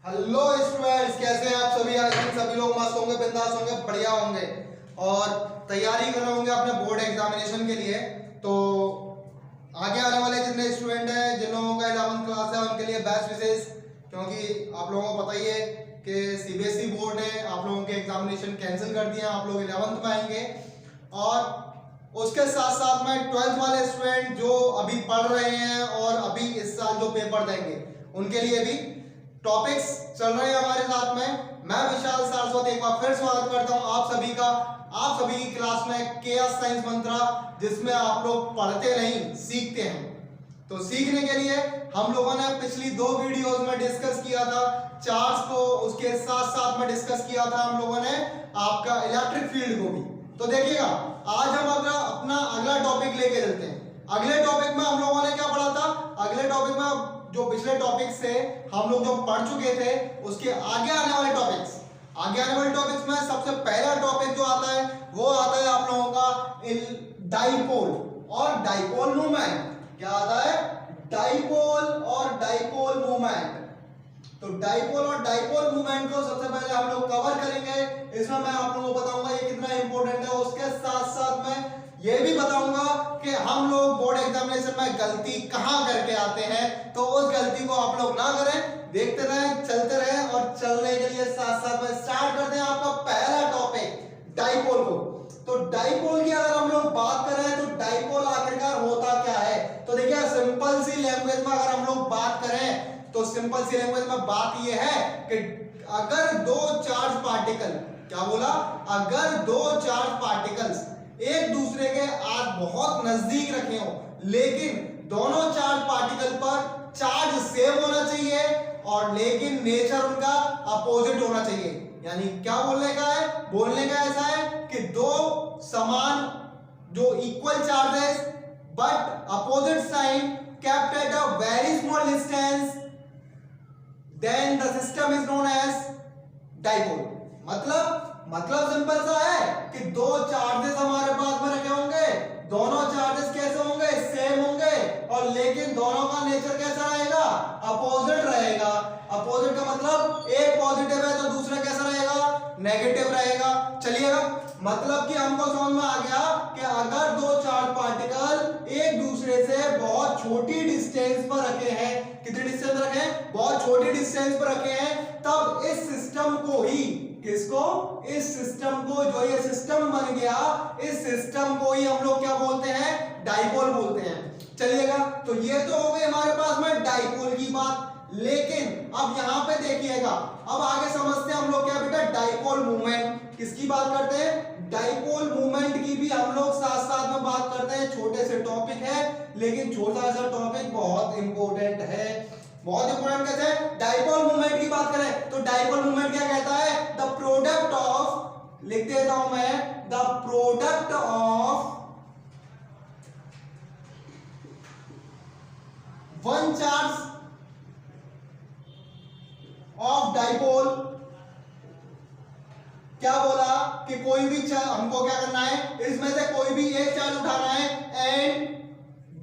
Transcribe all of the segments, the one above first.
Hello students, कैसे हैं आप सभी। आई थिंक सभी लोग मस्त होंगे, बिंदास होंगे, बढ़िया होंगे और तैयारी कर रहे होंगे अपने बोर्ड एग्जामिनेशन के लिए। तो आगे आने वाले जितने स्टूडेंट हैं, जिन लोगों का 11th क्लास है, उनके लिए बेस्ट विशेष, क्योंकि आप लोगों को पता ही है कि सीबीएसई बोर्ड ने आप लोगों के एग्जामिनेशन कैंसिल कर दिए हैं। आप लोग 11th में आएंगे और उसके साथ साथ में 12th वाले स्टूडेंट जो अभी पढ़ रहे हैं और अभी इस साल जो पेपर देंगे, उनके लिए भी टॉपिक्स चल रहे हैं हमारे साथ में। मैं विशाल सारस्वत एक बार फिर स्वागत करता हूं आप सभी का, आप सभी की क्लास में केएस साइंस मंत्रा, जिसमें आप लोग पढ़ते नहीं सीखते हैं। तो सीखने के लिए हम लोगों ने पिछली 2 वीडियोस में डिस्कस किया था चार्ज को, उसके साथ साथ में डिस्कस किया था हम लोगों ने आपका इलेक्ट्रिक फील्ड को भी। तो देखिएगा, आज हम अपना अगला टॉपिक लेके चलते हैं। अगले टॉपिक में हम लोगों ने क्या पढ़ा था? अगले टॉपिक में जो पिछले टॉपिक से हम लोग जो पढ़ चुके थे, उसके आगे आने वाले टॉपिक्स में सबसे पहला टॉपिक जो आता है वो आता है आप लोगों का डाइपोल और डाइपोल मूवमेंट। क्या आता है? डाइपोल और डाइपोल मूवमेंट। तो डाइपोल और डाइपोल मूवमेंट को सबसे पहले हम लोग कवर करेंगे। इसमें मैं आप लोगों को बताऊंगा ये कितना इंपॉर्टेंट है। उसके साथ साथ में ये भी बताऊंगा कि हम लोग बोर्ड एग्जामिनेशन में गलती कहां करके आते हैं, तो उस गलती को आप लोग ना करें, देखते रहें, चलते रहें। और चलने के लिए साथ साथ में स्टार्ट करते हैं आपका पहला टॉपिक, डाइपोल को। तो डाइपोल की अगर हम लोग बात करें तो डाइपोल आखिरकार होता क्या है? तो देखिए, सिंपल सी लैंग्वेज में अगर हम लोग बात करें तो सिंपल सी लैंग्वेज में बात यह है कि अगर 2 चार्ज पार्टिकल, क्या बोला? अगर 2 चार्ज पार्टिकल्स एक दूसरे के आज बहुत नजदीक रखे हो, लेकिन दोनों चार्ज पार्टिकल पर चार्ज सेम होना चाहिए और लेकिन नेचर उनका अपोजिट होना चाहिए। यानी क्या बोलने का है? बोलने का ऐसा है कि 2 समान जो equal charges but opposite sign kept at a very small distance, then the system is known as dipole। मतलब सिंपल सा है कि 2 चार्जेस हमारे पास में रखे होंगे, दोनों चार्जेस कैसे होंगे? सेम होंगे, और लेकिन दोनों का नेचर कैसा रहेगा? अपोजिट रहेगा। अपोजिट का मतलब एक पॉजिटिव है तो दूसरा कैसा रहेगा? नेगेटिव रहेगा। चलिएगा, मतलब कि हमको समझ में आ गया कि अगर 2 चार्ज पार्टिकल एक दूसरे से बहुत छोटी डिस्टेंस पर रखे हैं, कितनी डिस्टेंस रखे हैं? बहुत छोटी डिस्टेंस पर रखे हैं, तब इस सिस्टम को ही, किसको? इस सिस्टम को, जो ये सिस्टम बन गया, इस सिस्टम को ही हम लोग क्या बोलते हैं? डाइपोल बोलते हैं। चलिएगा, तो ये तो हो गई हमारे पास में डाइपोल की बात। लेकिन अब यहां पे देखिएगा, अब आगे समझते हैं हम लोग क्या बेटा? Dipole movement. किसकी बात करते हैं? डाइपोल मूवमेंट की भी हम लोग साथ साथ में बात करते हैं। छोटे से टॉपिक है, लेकिन छोटा सा टॉपिक बहुत इंपॉर्टेंट है। बहुत इंपॉर्टेंट कैसे है? डाइपोल मूवमेंट की बात करें तो डाइपोल मूवमेंट क्या कहता है? द प्रोडक्ट ऑफ, लिख देता हूं मैं, the product of one charge of dipole. क्या बोला कि कोई भी चार्ज, हमको क्या करना है? इसमें से कोई भी एक चार्ज उठाना है, and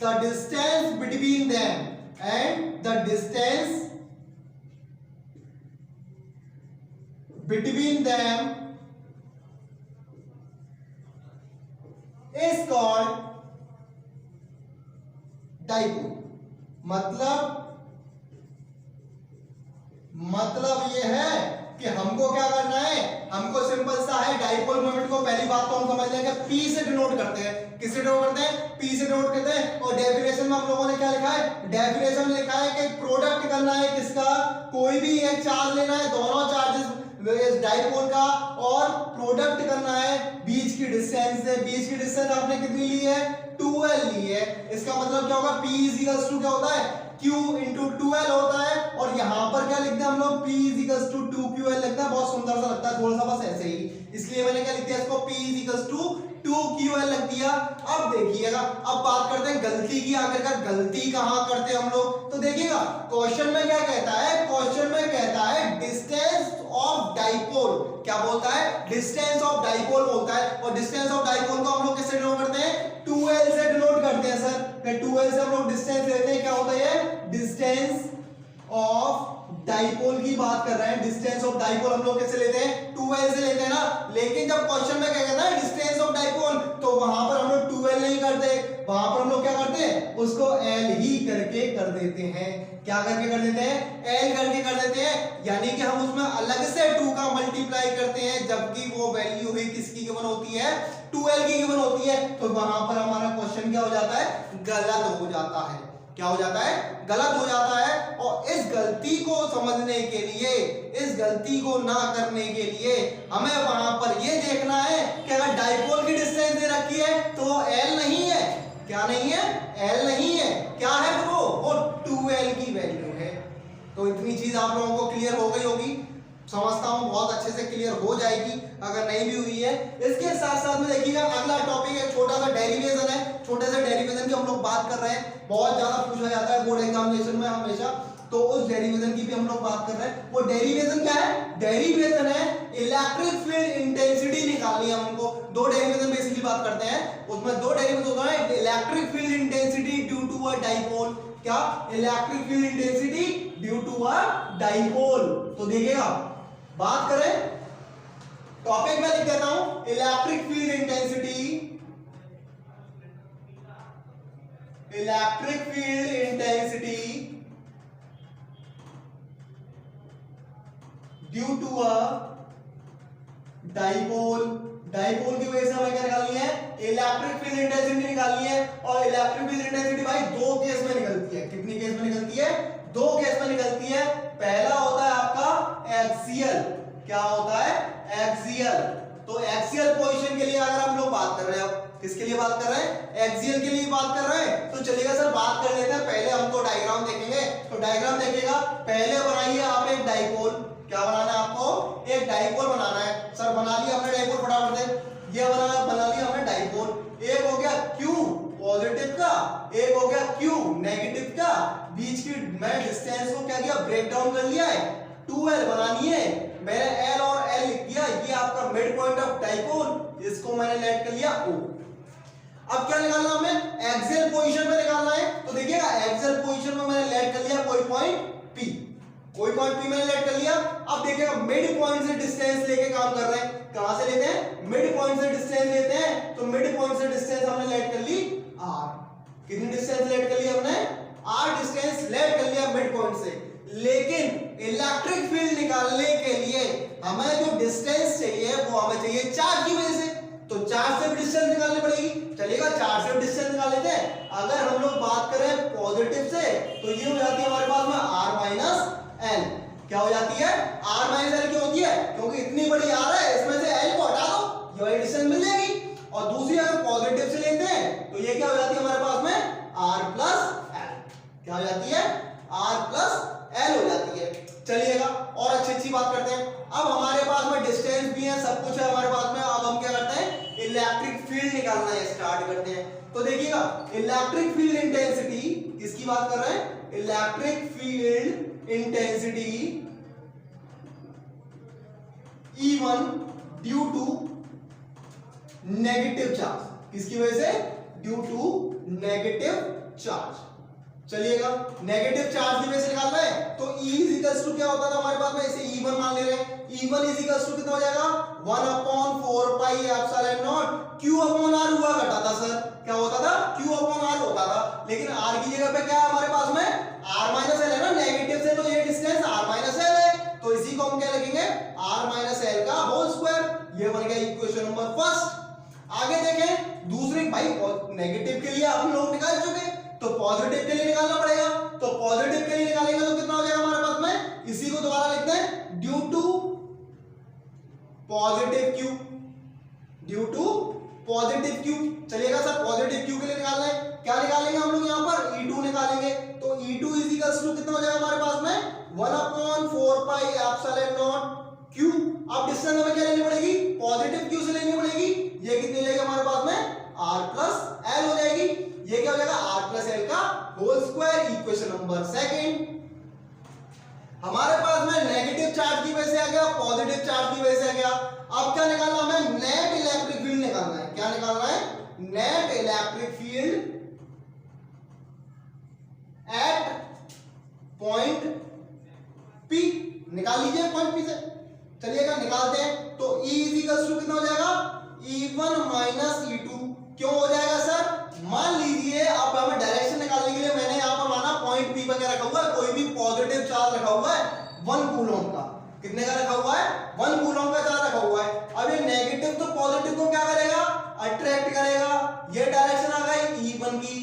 the distance between them, and the distance between them is called dipole। मतलब ये है कि हमको क्या करना है? हमको सिंपल सा है, डाइपोल मोमेंट को पहली बात तो हम समझ लेंगे, P से डिनोट करते हैं। किससे डिनोट करते हैं? P से डिनोट करते हैं। और डेफिनेशन में हम लोगों ने क्या लिखा है? डेफिनेशन में लिखा है कि प्रोडक्ट करना है किसका? कोई भी एक चार्ज लेना है, दोनों चार्जेस डाइपोल का, और प्रोडक्ट करना है बीच की डिस्टेंस से। बीच की डिस्टेंस आपने कितनी ली है? 2l ली है। इसका मतलब क्या होगा? P इक्वल्स टू क्या होता है? Q इंटू 2l होता है। और यहां पर क्या लिखते हैं हम लोग? P इक्वल्स टू 2ql लिखता है। बहुत सुंदर सा लगता है, थोड़ा सा बस ऐसे ही, इसलिए मैंने क्या लिख दिया इसको? P इक्वल्स टू 2ql लग दिया। अब देखिएगा, अब बात करते हैं गलती की। आखिरकार गलती कहां करते हैं हम लोग? तो देखिएगा, क्वेश्चन में क्या कहता है? क्वेश्चन में कहता है डिस्टेंस ऑफ डाइपोल। क्या बोलता है? डिस्टेंस ऑफ डाइपोल बोलता है। और डिस्टेंस ऑफ डाइपोल को हम लोग किससे डिनोट करते हैं? 2l से डिनोट करते हैं सर। 2l से हम लोग डिस्टेंस लेते हैं, क्या होता है? डिस्टेंस ऑफ डाइपोल की बात कर रहे हैं, डिस्टेंस ऑफ डाइपोल हम लोग कैसे लेते हैं, 2l से लेते हैं ना। लेकिन जब क्वेश्चन में क्या कहता है डिस्टेंस ऑफ डाइपोल, तो वहां पर हम लोग 2l नहीं करते, वहां पर हम लोग क्या करते हैं उसको l ही करके कर देते हैं। क्या करके कर देते हैं, l करके कर देते हैं, यानी कि हम उसमें अलग से 2 का मल्टीप्लाई करते हैं, जबकि वो वैल्यू ही किसकी गिवन होती है, 2l की गिवन होती है। तो वहां पर हमारा क्वेश्चन क्या हो जाता है, गलत हो जाता है। क्या हो जाता है, गलत हो जाता है। और इस गलती को समझने के लिए, इस गलती को ना करने के लिए हमें वहां पर ये देखना है कि अगर डाइपोल की डिस्टेंस दे रखी है तो l नहीं है, क्या नहीं है, l नहीं है, क्या है वो 2l की वैल्यू है। तो इतनी चीज आप लोगों को क्लियर हो गई होगी, समझता हूं बहुत अच्छे से क्लियर हो जाएगी, अगर नहीं भी हुई है। इसके साथ साथ में देखिएगा अगला टॉपिक है छोटा सा डेरिवेशन है। छोटे से डेरिवेशन की हम लोग बात कर रहे हैं, बहुत ज्यादा पूछा जाता है बोर्ड एग्जामिनेशन में हमेशा, तो उस डेरिवेशन की भी हम लोग बात कर रहे हैं। वो डेरिवेशन क्या है, डेरिवेशन है इलेक्ट्रिक फील्ड इंटेंसिटी निकालनी है हमको। 2 डेरिवेशन बेसिकली बात करते हैं, उसमें 2 डेरिवेशन होता है, electric field intensity due to a dipole. क्या, electric field intensity due to a dipole. तो देखिएगा बात करें, टॉपिक में लिख देता हूं electric field intensity, electric field intensity due to a dipole. Dipole की वजह से हमें क्या निकालनी है, इलेक्ट्रिक फील्ड इंटेंसिटी निकालनी है। और इलेक्ट्रिक फील्ड इंटेंसिटी भाई 2 केस में निकलती है। कितनी केस में निकलती है, 2 केस में निकलती है। पहला होता है आपका एक्सियल, क्या होता है, एक्सियल। तो एक्सियल पोजीशन के लिए अगर हम लोग बात कर रहे हैं, किसके लिए बात कर रहे हैं, एक्सियल के लिए बात कर रहे हैं, तो चलिएगा सर बात कर लेते हैं। पहले हमको डायग्राम देखेंगे, तो डायग्राम देखिएगा, पहले बनाइए आप एक डाइपोल। क्या बनाना है आपको, एक डाइपोल बनाना है। सर बना लिया हमने डाइपोल, फटाफट से ये बना लिया हमने डाइपोल। एक हो गया Q पॉजिटिव का, एक हो गया Q नेगेटिव का, बीच की मैं डिस्टेंस को क्या किया, ब्रेक डाउन कर लिया है, 2l बनानी है। मैंने l और l लिख दिया, ये आपका मिड पॉइंट ऑफ डाइपोल, इसको मैंने लेट कर लिया O। अब क्या निकालना हमें, एक्सियल पोजीशन में निकालना है। तो देखिएगा एक्सियल पोजीशन में मैंने लेट कर लिया कोई पॉइंट P, कोई पॉइंट P मैंने लेट कर लिया। अब देखिएगा मिड पॉइंट से डिस्टेंस लेके काम कर रहे हैं, कहां से लेते हैं, मिड पॉइंट से डिस्टेंस लेते हैं। तो मिड पॉइंट से डिस्टेंस हमने लेट कर ली r। कितनी डिस्टेंस लेट कर ली हमने, r डिस्टेंस लेट कर लिया मिड पॉइंट से। लेकिन इलेक्ट्रिक फील्ड निकालने के लिए हमें जो डिस्टेंस चाहिए वो हमें चाहिए चार्ज की वजह से, तो चार्ज से भी डिस्टेंस निकालनी पड़ेगी। चलेगा, चार्ज से भी डिस्टेंस निकाल लेते हैं। अगर हम लोग बात करें पॉजिटिव से, तो ये हो जाती है हमारे पास में r माइनस l। क्या हो जाती है, r माइनस l क्यों होती है, क्योंकि इतनी बड़ी r है, इसमें से l को हटा दो, ये वाली डिस्टेंस मिल जाएगी। और दूसरी अगर पॉजिटिव से लेते हैं, तो ये क्या हो जाती है हमारे पास में r प्लस l। क्या हो जाती है, r प्लस l हो जाती है। चलिएगा और अच्छी बात करते हैं। अब हमारे पास में डिस्टेंस भी है, सब कुछ है हमारे पास में। अब हम क्या करते हैं, इलेक्ट्रिक फील्ड निकालना है, स्टार्ट करते हैं। तो देखिएगा इलेक्ट्रिक फील्ड इंटेंसिटी, किसकी बात कर रहे हैं, electric field intensity E1 due to negative charge, किसकी वजह से, ड्यू टू नेगेटिव चार्ज। चलिएगा नेगेटिव चार्ज की वजह से निकालना है। तो E इक्वल्स टू क्या होता था हमारे पास में, इसे E1 मान ले रहे हैं। E1 इक्वल्स टू कितना हो जाएगा, 1/4 pi epsilon naught Q upon R हुआ करता था। सर क्या होता था, Q अपॉन R होता था। लेकिन R की जगह पे क्या है हमारे पास में, R माइनस L है ना, नेगेटिव से, तो ये डिस्टेंस R माइनस L है। तो इसी को हम क्या लिखेंगे, R माइनस L का होल स्क्वायर। ये बन गया इक्वेशन नंबर फर्स्ट। आगे देखें दूसरी, भाई नेगेटिव के लिए हम लोग निकाल चुके, तो पॉजिटिव के लिए निकालना पड़ेगा। तो पॉजिटिव के लिए निकालेंगे तो कितना हो जाएगा हमारे पास में, इसी को दोबारा लिखते हैं, due to positive Q, due to positive Q। चलिएगा सर पॉजिटिव Q के लिए निकालना है, क्या निकालेंगे हम लोग यहाँ पर, E2 निकालेंगे। तो E2 इक्वल्स टू कितना हो जाएगा हमारे पास में, 1/4 पाई एप्सिलॉन नॉट Q। अब डिस्टेंस हमें क्या लेनी पड़ेगी, पॉजिटिव Q से लेनी पड़ेगी। ये कितनी लेगी हमारे पास में, R प्लस L हो जाएगी। ये क्या हो जाएगा, R प्लस L का whole square, equation number second. हमारे पास में नेगेटिव चार्ज की वजह से आ गया, पॉजिटिव चार्ज की वजह से आ गया। अब क्या निकालना हमें, नेट इलेक्ट्रिक फील्ड निकालना है। क्या निकालना है, net electric field at point P। निकाल लीजिए पॉइंट पी से, चलिएगा निकालते हैं। तो E इक्वल्स टू कितना हो जाएगा, E1 माइनस E2। क्यों हो जाएगा सर, मान लीजिए अब हमें डायरेक्शन निकालने के लिए मैंने यहाँ पर माना पॉइंट P पर क्या रखा हुआ है, कोई भी पॉजिटिव चार्ज रखा हुआ है 1 कूलम का। कितने का रखा हुआ है, 1 कूलम का चार्ज रखा हुआ है। अब ये नेगेटिव तो पॉजिटिव को क्या करेगा, अट्रैक्ट करेगा। ये डायरेक्शन आ गई E1 की,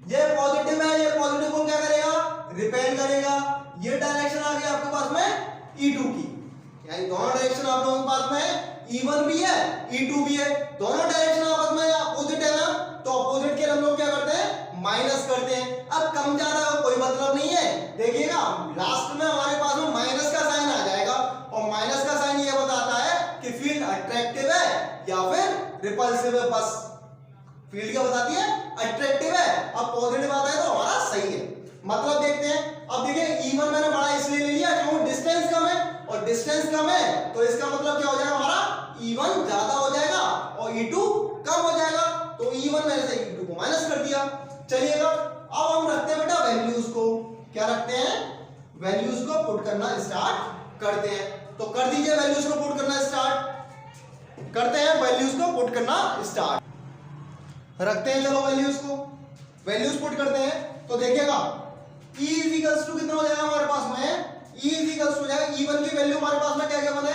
ये पॉजिटिव है, ये पॉजिटिव को क्या करेगा, रिपेल करेगा। ये डायरेक्शन आ गई आपके पास में E2 की, यानी दोनों डायरेक्शन आप लोगों के पास में E1 भी है E2 भी है, दोनों डायरेक्शन आपस में अपोजिट है ना, तो अपोजिट के हम लोग क्या करते हैं, माइनस करते हैं। अब कम ज्यादा का कोई मतलब नहीं है, देखिएगा लास्ट में हमारे पास में माइनस का साइन आ जाएगा, और माइनस का साइन ये बताता है कि फील्ड अट्रैक्टिव है या फिर रिपल्सिव है। बस फील्ड क्या बताती है, अट्रैक्टिव है। अब पॉजिटिव आता है तो हमारा सही है, मतलब देखते हैं। अब देखिए E1 मैंने बड़ा इसलिए ले लिया क्योंकि डिस्टेंस कम है, और डिस्टेंस कम है तो इसका मतलब क्या हो जाएगा, हमारा E1 ज्यादा हो जाएगा और E2 कम हो जाएगा। तो E1 मैंने से E2 को माइनस कर दिया। चलिएगा अब हम रखते हैं बेटा वैल्यूज को, क्या रखते हैं, वैल्यूज को पुट करना स्टार्ट करते हैं। तो कर दीजिए वैल्यूज को पुट करना स्टार्ट करते हैं, वैल्यूज को पुट करना स्टार्ट रखते हैं। चलो वैल्यूज को, वैल्यूज पुट करते हैं। तो देखिएगा E इक्वल्स टू कितना हो जाएगा हमारे पास में, E इक्वल्स टू जाएगा E1 की वैल्यू हमारे पास में क्या क्या बने,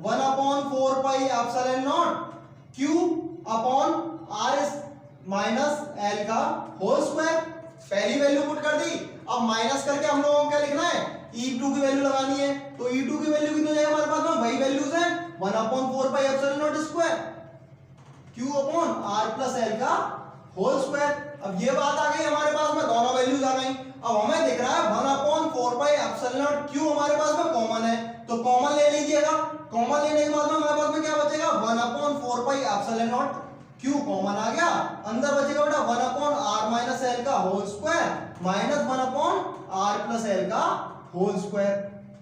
1/4 pi epsilon naught Q upon R minus L का होल स्क्वायर। पहली वैल्यू पुट कर दी। अब माइनस करके हम लोगों को क्या लिखना है, E2 की वैल्यू लगानी है। तो E2 की वैल्यू कितनी हो जाएगा हमारे पास में, वही वैल्यूज है 1/4 pi epsilon not square Q upon R plus L का होल स्क्वायर। अब ये बात आ गई हमारे पास में, दोनों वैल्यूज आ गई। अब हमें दिख रहा है 1/4 पाई एप्सिलॉन नॉट Q हमारे पास में कॉमन है, तो कॉमन ले लीजिएगा। कॉमन लेने के बाद में हमारे पास में क्या बचेगा, 1/4 pi epsilon naught Q common आ गया। अंदर बचेगा बेटा 1/R माइनस L का whole square minus 1/R plus L का होल स्क्वायर।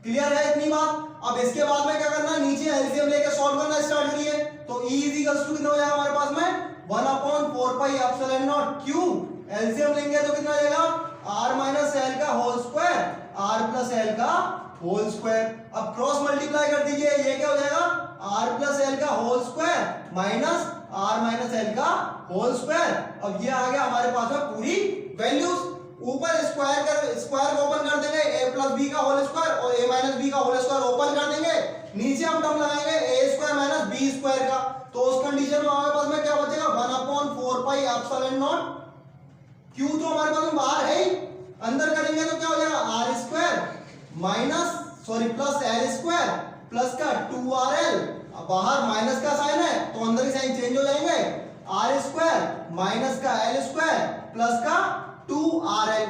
क्लियर है इतनी बात। अब इसके बाद में क्या करना है, नीचे एलसीएम लेके सॉल्व करना स्टार्ट करिए। तो E इक्वल्स टू कितना हो जाएगा हमारे पास में, 1/4 pi epsilon naught Q, LCM लेंगे तो कितना आ जाएगा, R माइनस L का whole square R plus L का होल स्क्वायर। अब क्रॉस मल्टीप्लाई कर दीजिए, ये क्या हो जाएगा, R प्लस L का whole square minus R minus L का होल स्क्वायर। अब ये आ गया हमारे पास में पूरी वैल्यूज। ऊपर स्क्वायर को ओपन कर देंगे, a प्लस बी का होल स्क्वायर और a माइनस बी का होल स्क्वायर ओपन कर देंगे। नीचे हम टर्म लगाएंगे a square minus b square का। तो उस कंडीशन में हमारे पास में क्या बचेगा, 1/4 पाई एप्सिलॉन नॉट Q तो हमारे पास में बाहर है ही, अंदर करेंगे तो क्या हो जाएगा, R square minus plus L square plus का 2RL। बाहर माइनस का साइन है तो अंदर के साइन चेंज हो जाएंगे, R स्क्वायर माइनस का L स्क्वायर प्लस का 2RL।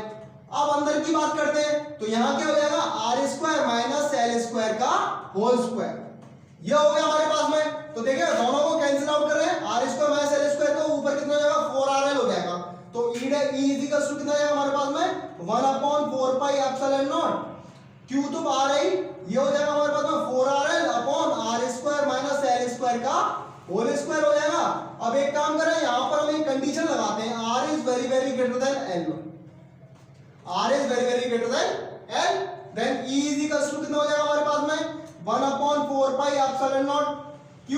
अब अंदर की बात करते हैं तो यहां क्या हो जाएगा, R square minus L square का होल स्क्वायर। ये हो गया हमारे पास में। तो देखिए दोनों को कैंसिल आउट कर रहे हैं, R square minus L square तो ऊपर कितना हो जाएगा, 4RL हो जाएगा। तो E इक्वल्स टू कितना जाएगा हमारे पास में, 1/4 पाई एप्सिलॉन नॉट Q तो बाहर है, ये हो जाएगा हमारे पास में 4RL upon R square minus L square का होल स्क्वायर हो जाएगा। अब एक काम करें, यहां पर हम एक कंडीशन लगाते हैं, R is very very greater than L, R is very very greater than L, then E equals to कितना हो जाएगा हमारे पास में, 1/4 पाई एप्सिलॉन नॉट Q।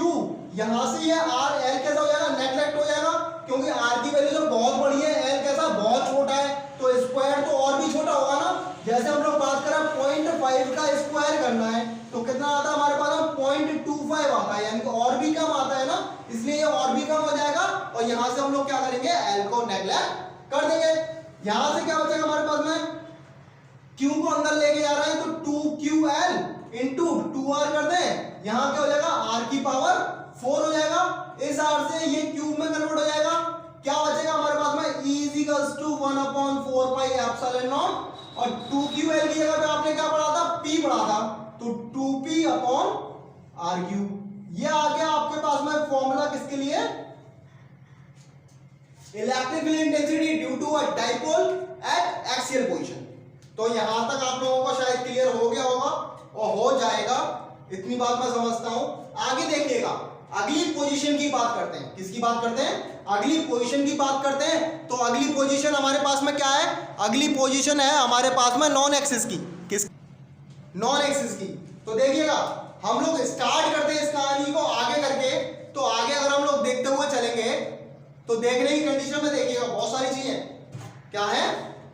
यहां से ये R L कैसा हो जाएगा, नेगलेक्ट हो जाएगा क्योंकि R की वैल्यू तो बहुत बड़ी है, L कैसा बहुत छोटा है, तो स्क्वायर तो और भी छोटा होगा ना। जैसे हम लोग बात करें 0.5 का स्क्वायर करना है तो कितना आता है हमारे पास में, 0.25 आता है, यानी कि और भी कम आता है ना, इसलिए ये और भी कम हो जाएगा। और यहां से हम लोग क्या करेंगे, L को नेगलेक्ट कर देंगे। यहां से क्या बचेगा हमारे पास में, Q को अंदर लेके जा रहे हैं तो 2QL इंटू 2R कर दें, यहां क्या हो जाएगा, R की पावर 4 हो जाएगा। इस R से ये क्यूब में कन्वर्ट हो जाएगा। क्या बचेगा हमारे पास में, E equals to 1/4 pi epsilon naught, और 2QL की जगह पे आपने क्या पढ़ा था, P पढ़ा था, तो 2P अपॉन RQ। ये आ गया आपके पास में फॉर्मूला किसके लिए, electric field intensity due to a dipole at axial position. तो यहां तक आप लोगों को शायद क्लियर हो गया होगा और हो जाएगा, इतनी बात मैं समझता हूं। आगे देखिएगा, अगली पोजीशन की बात करते हैं। किसकी बात करते हैं, अगली पोजीशन की बात करते हैं। तो अगली पोजीशन हमारे पास में क्या है, अगली पोजीशन है हमारे पास में नॉन एक्सिस की। किस, नॉन एक्सिस की। तो देखिएगा हम लोग स्टार्ट करते हैं इस कहानी को आगे करके, तो आगे अगर हम लोग देखते हुए चलेंगे तो देखने की कंडीशन में देखिएगा बहुत सारी चीजें क्या है,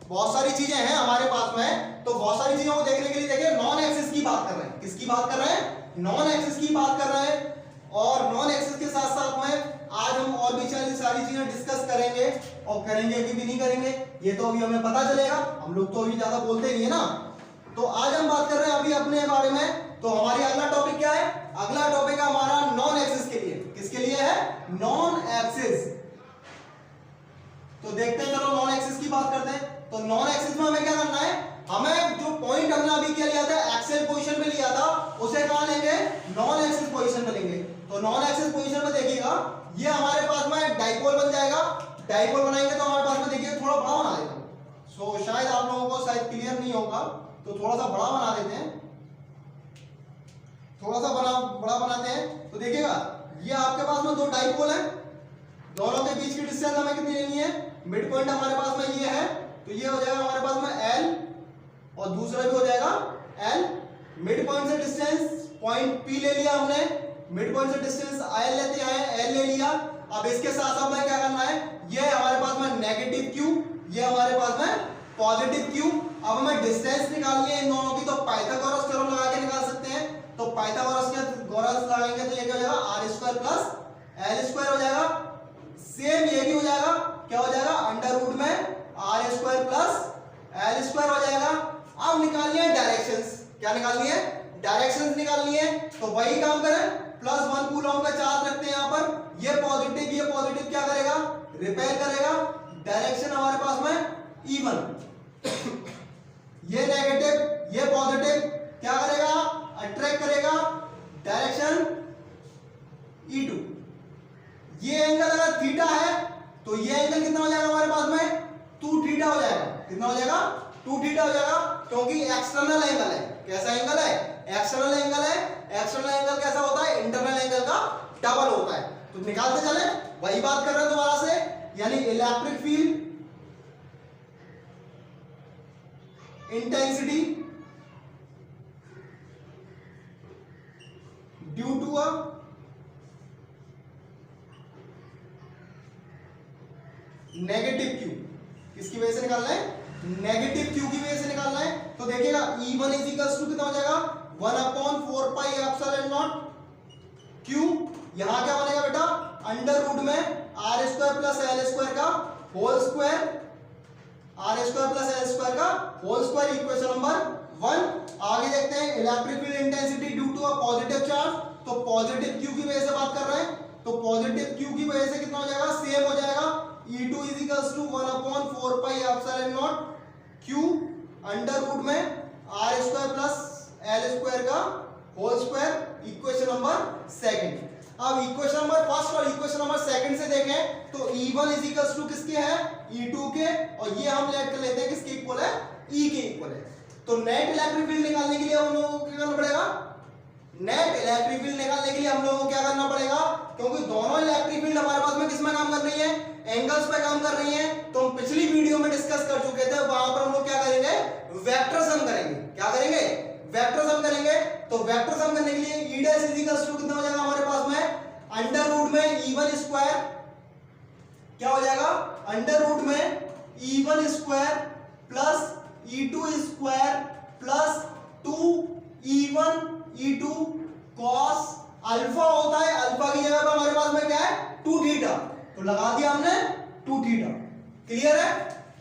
बहुत सारी चीजें हैं हमारे पास में। तो बहुत सारी चीजों को देखने के लिए देखिए नॉन एक्सिस की बात कर रहे हैं, किसकी बात कर रहे हैं, नॉन एक्सिस की बात कर रहे हैं। और नॉन एक्सिस के साथ साथ में आज हम और भी सारी चीजें डिस्कस करेंगे, और करेंगे कि भी नहीं करेंगे ये तो अभी हमें पता चलेगा, हम लोग तो अभी ज्यादा बोलते नहीं है ना। तो आज हम बात कर रहे हैं अभी अपने बारे में। तो हमारी अगला टॉपिक क्या है, अगला टॉपिक है हमारा नॉन एक्सिस के लिए, किसके लिए है, नॉन एक्सिस। तो देखते हैं, चलो नॉन एक्सिस की बात करते हैं। तो नॉन एक्सिस में हमें क्या करना है, हमें जो पॉइंट हमने अभी क्या लिया था, एक्सियल पोजीशन पे लिया था, उसे कहां लेंगे, नॉन एक्सिस पोजीशन पे लेंगे। तो नॉन एक्सिस पोजीशन में देखिएगा ये हमारे पास में डाइपोल बन जाएगा। डाइपोल बनाएंगे तो हमारे पास में देखिए थोड़ा बड़ा बना देते हैं। सो शायद आप लोगों को शायद क्लियर नहीं होगा, तो थोड़ा सा बड़ा बना देते हैं, थोड़ा सा बड़ा बनाते हैं। तो देखिएगा ये आपके पास में दो डाइपोल है, दोनों के बीच की डिस्टेंस हमें कितनी लेनी है, मिड पॉइंट हमारे पास में ये है, तो ये हो जाएगा हमारे पास में L, और दूसरा भी हो जाएगा L। मिड पॉइंट से डिस्टेंस पॉइंट P ले लिया हमने, मिड पॉइंट से डिस्टेंस L लेते हैं, L ले लिया। अब इसके साथ साथ में क्या करना है, ये हमारे पास में नेगेटिव Q, ये हमारे पास में पॉजिटिव Q। अब हमें डिस्टेंस निकालनी है इन दोनों की, तो पाइथागोरस थ्योरम लगा के निकाल सकते हैं। तो पाइथागोरस लगाएंगे तो ये क्या हो जाएगा, r² प्लस l² हो जाएगा। सेम ये भी हो जाएगा, क्या हो जाएगा, अंडर रूट में r² प्लस l² हो जाएगा। अब निकालनी है डायरेक्शंस, क्या निकालनी है, डायरेक्शंस निकालनी है। तो वही काम करें, +1 कूलम का चार्ज रखते हैं यहाँ पर, ये पॉजिटिव क्या करेगा, रिपेल करेगा। डायरेक्शन हमारे पास में E1, ये नेगेटिव ये पॉजिटिव क्या करेगा, अट्रैक्ट करेगा डायरेक्शन E2। ये एंगल अगर थीटा है तो ये एंगल कितना हो जाएगा हमारे पास में, 2 थीटा हो जाएगा। कितना हो जाएगा, 2 थीटा हो जाएगा, क्योंकि एक्सटर्नल एंगल है। कैसा एंगल है, एक्सटर्नल एंगल है। एक्सटर्नल एंगल कैसा होता है, इंटरनल एंगल का डबल होता है। तो निकालते चले, वही बात कर रहे हैं दोबारा से, यानी electric field intensity due to a negative Q, किसकी वजह से निकालना है, नेगेटिव Q की वजह से निकालना है। तो देखिएगा E1 कितना हो जाएगा, 1/4πε0 Q। यहां क्या बनेगा बेटा, अंडर रूट में r² प्लस l² का whole square, r² plus l² का होल स्क्वायर, इक्वेशन नंबर 1। आगे देखते हैं, electric field intensity due to a positive charge. तो पॉजिटिव Q की वजह से बात कर रहे हैं, तो पॉजिटिव Q की वजह से कितना हो जाएगा, सेम हो जाएगा, E2 1/4πε0 Q अंडर रूट में r² प्लस l² का होल स्क्वायर, इक्वेशन नंबर 2। अब इक्वेशन नंबर 1 और इक्वेशन नंबर 2 से देखें तो E1 किसके है, E2 के, और ये हम लेट कर लेते हैं किसके इक्वल है, E के इक्वल है। तो नेट इलेक्ट्रिक फील्ड निकालने के लिए हम लोगों को क्या करना पड़ेगा, नेट इलेक्ट्रिक फील्ड निकालने के लिए हम लोगों को क्या करना पड़ेगा, क्योंकि दोनों इलेक्ट्रिक फील्ड हमारे पास में किस में काम कर रही है, एंगल्स पे काम कर रही है। तो हम पिछली वीडियो में डिस्कस कर चुके थे, वहां पर हम लोग क्या करेंगे, वेक्टर सम करेंगे। क्या करेंगे, वेक्टर सम करेंगे। तो वेक्टर सम करने के लिए E' कितना हो जाएगा हमारे पास में, अंडर रूट में E1 स्क्वायर, क्या हो जाएगा, अंडर रूट में E1 square plus E2 square plus 2E1 E2 cos alpha होता है, अल्फा की जगह पे हमारे पास में क्या है, 2 थीटा, तो लगा दिया हमने 2 थीटा। क्लियर है,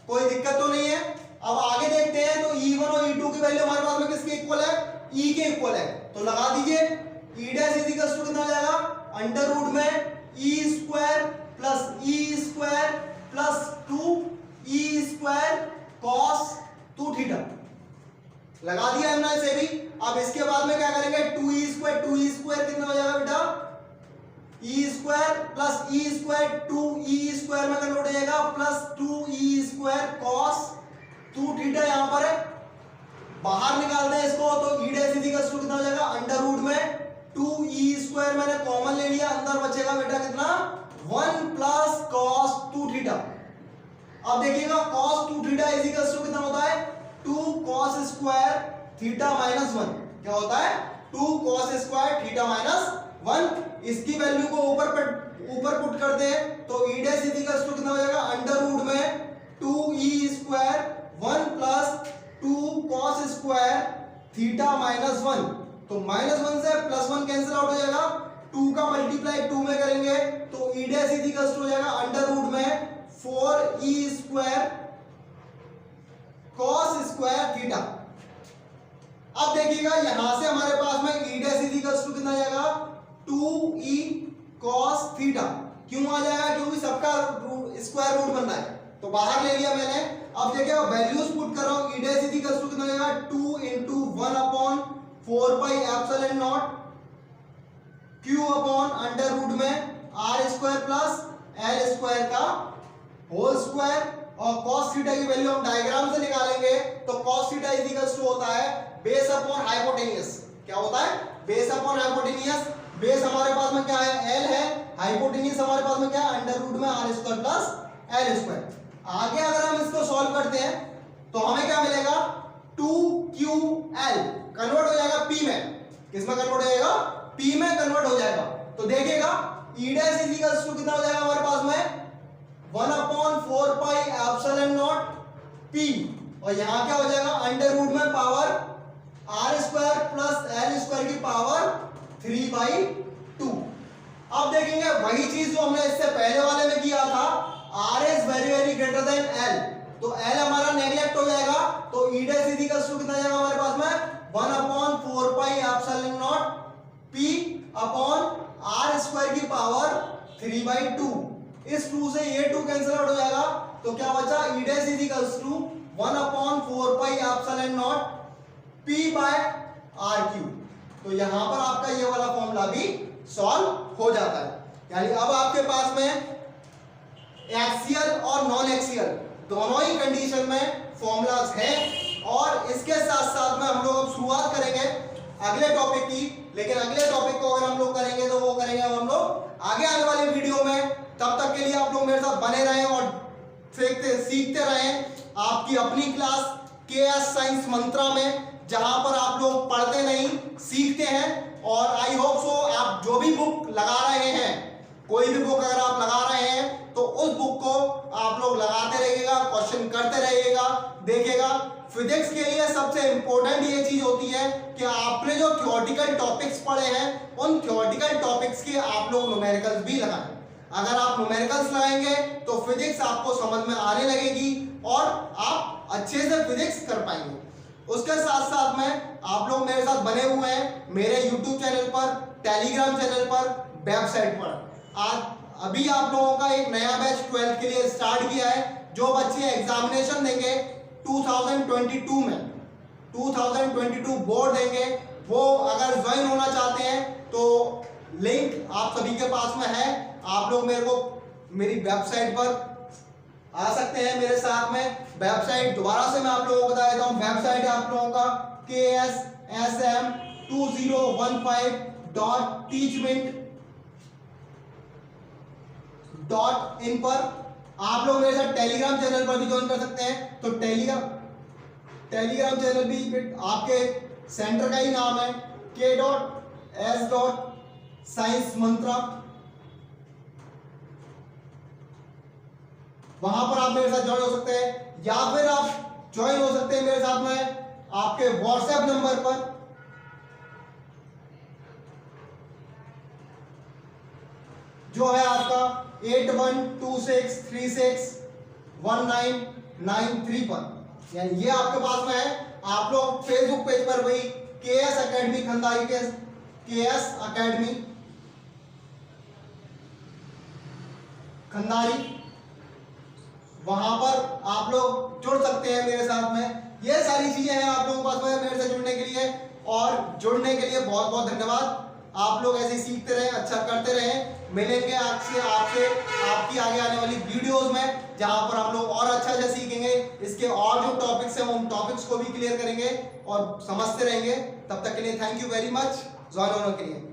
कोई दिक्कत तो नहीं है। अब आगे देखते हैं, तो E1 और E2 की वैल्यू हमारे पास में किसके इक्वल है, E के इक्वल है, तो लगा दीजिए। E' कितना हो जाएगा, अंडर रूट में E square plus E square plus 2E square cos 2 theta, लगा दिया हमने इसे भी। अब इसके बाद में क्या करेंगे, 2E स्क्वायर कितना हो जाएगा बेटा, E square plus E square 2E square में कन्वर्ट हो जाएगा plus 2E square cos 2 theta, यहां पर है, बाहर निकालते हैं इसको। तो E' कितना हो जाएगा, अंडर रूट में 2E स्क्वायर मैंने कॉमन ले लिया, अंदर बचेगा बेटा कितना, 1 प्लस cos 2 थीटा। अब देखिएगा cos 2 थीटा कितना होता है, 2 cos स्क्वायर थीटा माइनस 1, क्या होता है, 2 cos स्क्वायर थीटा माइनस 1। इसकी वैल्यू को ऊपर पुट करते हैं तो e डैश इक्वल टू कितना हो जाएगा, अंडर रूट में 2e square 1 plus 2 cos square theta minus 1। तो -1 से +1 कैंसिल आउट हो जाएगा, 2 का मल्टीप्लाई 2 में करेंगे तो e डैश इक्वल टू हो जाएगा अंडर रूट में 4e square cos square theta. अब देखिएगा यहां से हमारे पास में e डैश इक्वल टू कितना आ जाएगा, 2e cos थीटा। क्यों आ जाएगा, क्योंकि सबका स्क्वायर रूट बन रहा है तो बाहर ले लिया मैंने। अब देखिए वैल्यूज पुट कर रहा हूं, e डैश इक्वल टू कितना आ जाएगा, 2 into 1 upon 4 pi epsilon naught q upon under root में r square plus l square का होल स्क्वायर। और cos थीटा की वैल्यू हम डायग्राम से निकालेंगे तो cos theta is equal to होता है बेस अपॉन हाइपोटेनियस। क्या होता है, बेस अपॉन हाइपोटेनियस। बेस हमारे पास में क्या है, l है, हाइपोटेनियस हमारे पास में क्या है, अंडर रूट में r square plus l square. आगे अगर हम इसको सॉल्व करते हैं तो हमें क्या मिलेगा, 2ql कन्वर्ट हो जाएगा p में। किसमें कन्वर्ट हो जाएगा, p में कन्वर्ट हो जाएगा। तो देखिएगा e dash is equal to कितना हो जाएगा हमारे पास में 1 upon 4 pi epsilon naught p। और यहां क्या हो जाएगा, अंडर रूट में power r square plus l square की पावर 3/2। अब देखेंगे वही चीज जो हमने इससे पहले वाले में किया था, r is very very greater than l। तो l हमारा नेगलेक्ट हो जाएगा तो e dash is equal to कितना जाएगा हमारे पास में 1 upon 4 pi epsilon naught p upon r square की पावर 3/2। इस 2 से ये 2 कैंसिल आउट हो जाएगा तो क्या बचा, e dash is equal to 1 upon 4 pi epsilon naught p by r cube. तो यहां पर आपका ये वाला फॉर्मूला भी सॉल्व हो जाता है। यानी अब आपके पास में एक्सियल और नॉन एक्सियल दोनों ही कंडीशन में फॉर्मूलाज हैं। और इसके साथ साथ में हम लोग अब शुरुआत करेंगे अगले टॉपिक की। लेकिन अगले टॉपिक को अगर हम लोग करेंगे तो वो करेंगे हम लोग आगे आने वाले वीडियो में। तब तक के लिए आप लोग मेरे साथ बने रहें और सीखते रहें आपकी अपनी क्लास KS साइंस मंत्रा में, जहां पर आप लोग पढ़ते नहीं सीखते हैं। और आई होप सो आप जो भी बुक लगा रहे हैं, कोई भी बुक अगर आप लगा रहे हैं तो उस बुक को आप लोग लगाते रहिएगा, क्वेश्चन करते रहिएगा, देखिएगा। फिजिक्स के लिए सबसे इंपॉर्टेंट ये चीज होती है कि आपने जो थ्योरेटिकल टॉपिक्स पढ़े हैं उन थ्योरेटिकल टॉपिक्स के आप लोग न्यूमेरिकल्स भी लगाएं। अगर आप न्यूमेरिकल्स लगाएंगे तो फिजिक्स आपको समझ में आने लगेगी और आप अच्छे से फिजिक्स कर पाएंगे। उसके साथ साथ में आप लोग मेरे साथ बने हुए हैं मेरे YouTube चैनल पर, टेलीग्राम चैनल पर, वेबसाइट पर। आज अभी आप लोगों का एक नया बैच 12th के लिए स्टार्ट किया है। जो बच्चे एग्जामिनेशन देंगे 2022 में, 2022 बोर्ड देंगे, वो अगर ज्वाइन होना चाहते हैं तो लिंक आप सभी के पास में है। आप लोग मेरे को मेरी वेबसाइट पर आ सकते हैं मेरे साथ में। वेबसाइट दोबारा से मैं आप लोगों को बता देता हूँ। वेबसाइट है आप लोगों का ksm2015.teachment.in पर। आप लोग मेरे साथ टेलीग्राम चैनल पर भी ज्वाइन कर सकते हैं। तो टेलीग्राम चैनल भी आपके सेंटर का ही नाम है k.s.science मंत्रा। वहां पर आप मेरे साथ ज्वाइन हो सकते हैं या फिर आप ज्वाइन हो सकते हैं मेरे साथ में आपके व्हाट्सएप नंबर पर, जो है आपका 8126361993 पर। यानी ये आपके पास में है। आप लोग फेसबुक पेज पर वही KS अकेडमी खंडारी के KS अकेडमी खंडारी, वहां पर आप लोग जुड़ सकते हैं मेरे साथ में। ये सारी चीजें हैं आप लोगों के पास में मेरे से जुड़ने के लिए। और जुड़ने के लिए बहुत बहुत धन्यवाद। आप लोग ऐसे सीखते रहें, अच्छा करते रहें। मिलेंगे आपसे आपकी आगे आने वाली वीडियोस में, जहां पर हम लोग और अच्छा सीखेंगे। इसके और जो टॉपिक्स हैं उन टॉपिक्स को भी क्लियर करेंगे और समझते रहेंगे। तब तक के लिए thank you very much join होने के लिए।